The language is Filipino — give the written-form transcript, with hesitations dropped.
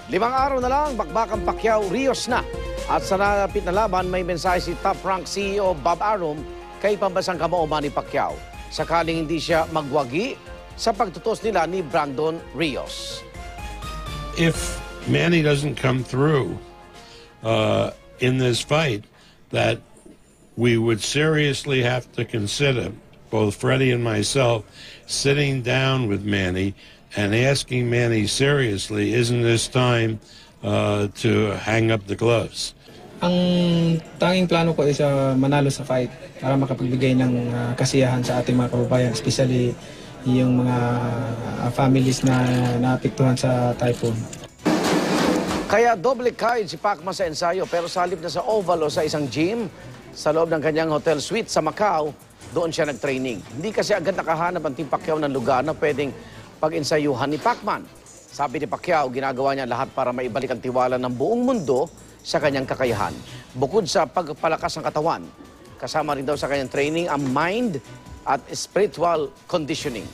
5 araw na lang, bakbakang Pacquiao, Rios na. At sa napit na laban, may mensahe si top-rank CEO Bob Arum kay pambansang kamao Manny Pacquiao. Sakaling hindi siya magwagi sa pagtutos nila ni Brandon Rios. If Manny doesn't come through in this fight, that we would seriously have to consider, both Freddie and myself, sitting down with Manny and asking Manny seriously, isn't this time to hang up the gloves? Ang tanging plano ko ay manalo sa fight para makapagbigay ng kasiyahan sa ating mga kababayan, especially yung mga families na naapektuhan sa typhoon. Kaya doble kahit si Pacman sa ensayo, pero sa halip na sa oval o sa isang gym, sa loob ng kanyang hotel suite sa Macau, doon siya nag-training. Hindi kasi agad nakahanap ang Team Pacquiao ng lugar na pwedeng pag-ensayuhan ni Pacman. Sabi ni Pacquiao, ginagawa niya lahat para maibalik ang tiwala ng buong mundo sa kanyang kakayahan. Bukod sa pagpalakas ng katawan, kasama rin daw sa kanyang training ang mind at spiritual conditioning.